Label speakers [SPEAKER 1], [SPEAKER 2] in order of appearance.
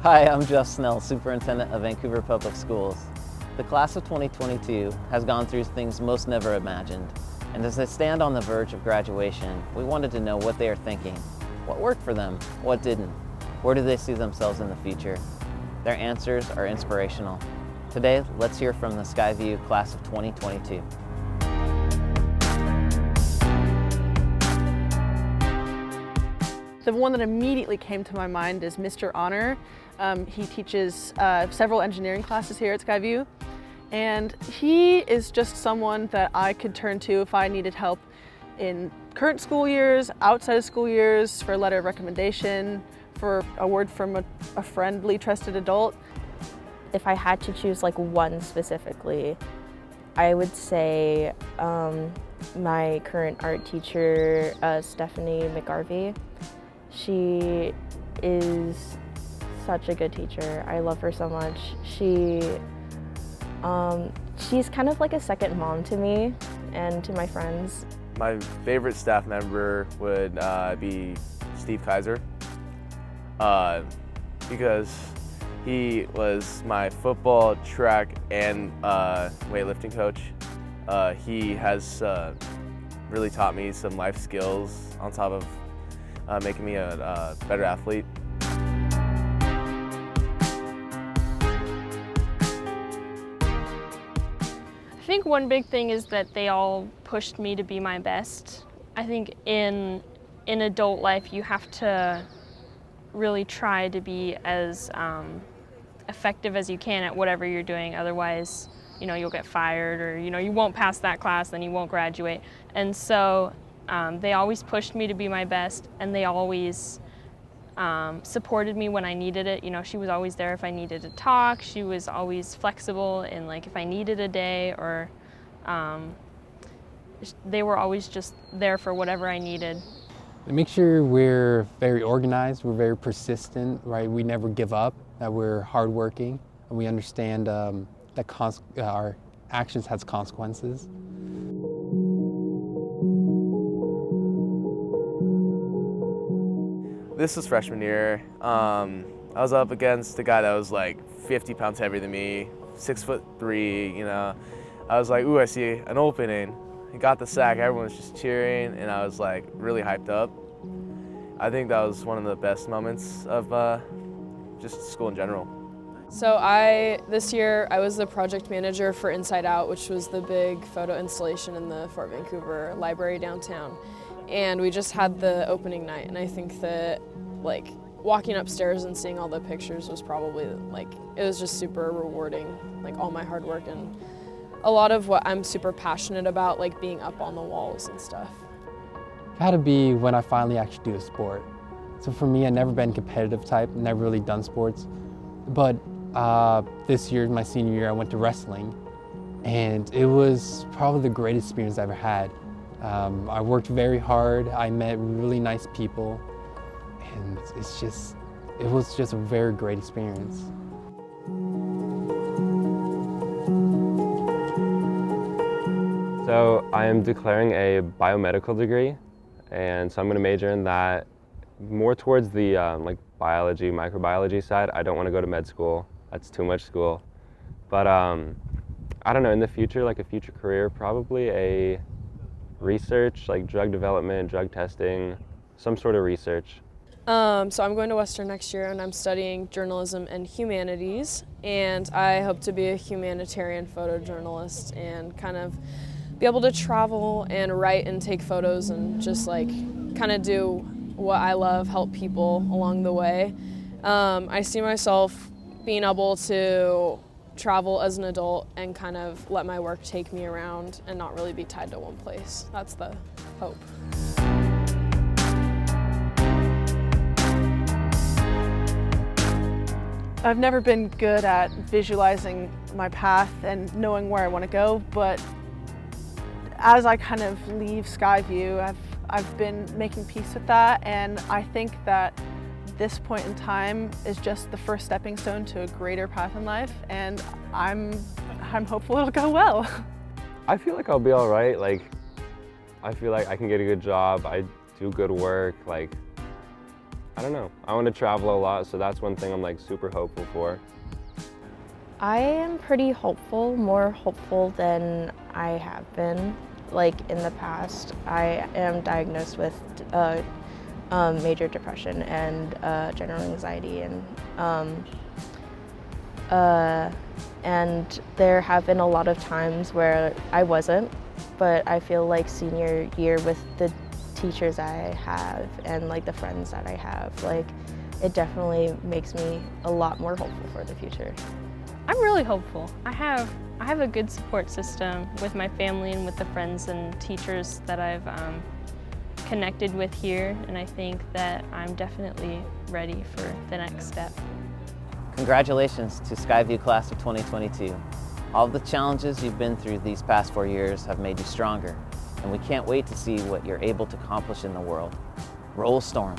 [SPEAKER 1] Hi, I'm Jeff Snell, Superintendent of Vancouver Public Schools. The class of 2022 has gone through things most never imagined, and as they stand on the verge of graduation, we wanted to know what they are thinking. What worked for them? What didn't? Where do they see themselves in the future? Their answers are inspirational. Today, let's hear from the Skyview Class of 2022.
[SPEAKER 2] The one that immediately came to my mind is Mr. Honor. He teaches several engineering classes here at Skyview, and he is just someone that I could turn to if I needed help in current school years, outside of school years, for a letter of recommendation, for a word from a friendly, trusted adult.
[SPEAKER 3] If I had to choose like one specifically, I would say my current art teacher, Stephanie McGarvey. She is such a good teacher. I love her so much. She's kind of like a second mom to me and to my friends.
[SPEAKER 4] My favorite staff member would be Steve Kaiser, because he was my football, track, and weightlifting coach. He has really taught me some life skills on top of making me a better athlete.
[SPEAKER 5] I think one big thing is that they all pushed me to be my best. I think in adult life you have to really try to be as effective as you can at whatever you're doing, otherwise you'll get fired, or you won't pass that class, then you won't graduate. And so they always pushed me to be my best, and they always supported me when I needed it. She was always there if I needed to talk. She was always flexible in like if I needed a day, or they were always just there for whatever I needed.
[SPEAKER 6] Make sure we're very organized, we're very persistent, right? We never give up, that we're hardworking, and we understand that our actions has consequences.
[SPEAKER 4] This was freshman year. I was up against a guy that was like 50 pounds heavier than me, 6'3", I was like, ooh, I see an opening. He got the sack, everyone was just cheering, and I was like really hyped up. I think that was one of the best moments of just school in general.
[SPEAKER 7] So this year I was the project manager for Inside Out, which was the big photo installation in the Fort Vancouver library downtown. And we just had the opening night, and I think that like walking upstairs and seeing all the pictures was probably it was just super rewarding, like all my hard work and a lot of what I'm super passionate about, like being up on the walls and stuff.
[SPEAKER 6] It had to be when I finally actually do a sport. So for me, I've never been competitive type, never really done sports. But this year, my senior year, I went to wrestling, and it was probably the greatest experience I ever had. I worked very hard, I met really nice people, and it was just a very great experience.
[SPEAKER 8] So I am declaring a biomedical degree, and so I'm going to major in that, more towards the biology, microbiology side. I don't want to go to med school, that's too much school. But I don't know, in the future, like a future career, probably a research, like drug development, drug testing, some sort of research.
[SPEAKER 7] So I'm going to Western next year, and I'm studying journalism and humanities, and I hope to be a humanitarian photojournalist and kind of be able to travel and write and take photos and just like kind of do what I love, help people along the way. I see myself being able to travel as an adult and kind of let my work take me around and not really be tied to one place. That's the hope.
[SPEAKER 2] I've never been good at visualizing my path and knowing where I want to go, but as I kind of leave Skyview, I've been making peace with that, and I think that this point in time is just the first stepping stone to a greater path in life, and I'm hopeful it'll go well.
[SPEAKER 8] I feel like I'll be all right. Like, I feel like I can get a good job. I do good work. Like, I don't know. I want to travel a lot, so that's one thing I'm like super hopeful for.
[SPEAKER 3] I am pretty hopeful, more hopeful than I have been. Like in the past, I am diagnosed with major depression and general anxiety, and there have been a lot of times where I wasn't, but I feel like senior year with the teachers I have and like the friends that I have, like it definitely makes me a lot more hopeful for the future.
[SPEAKER 5] I'm really hopeful. I have a good support system with my family and with the friends and teachers that I've connected with here, and I think that I'm definitely ready for the next step.
[SPEAKER 1] Congratulations to Skyview Class of 2022. All of the challenges you've been through these past 4 years have made you stronger, and we can't wait to see what you're able to accomplish in the world. Roll Storm!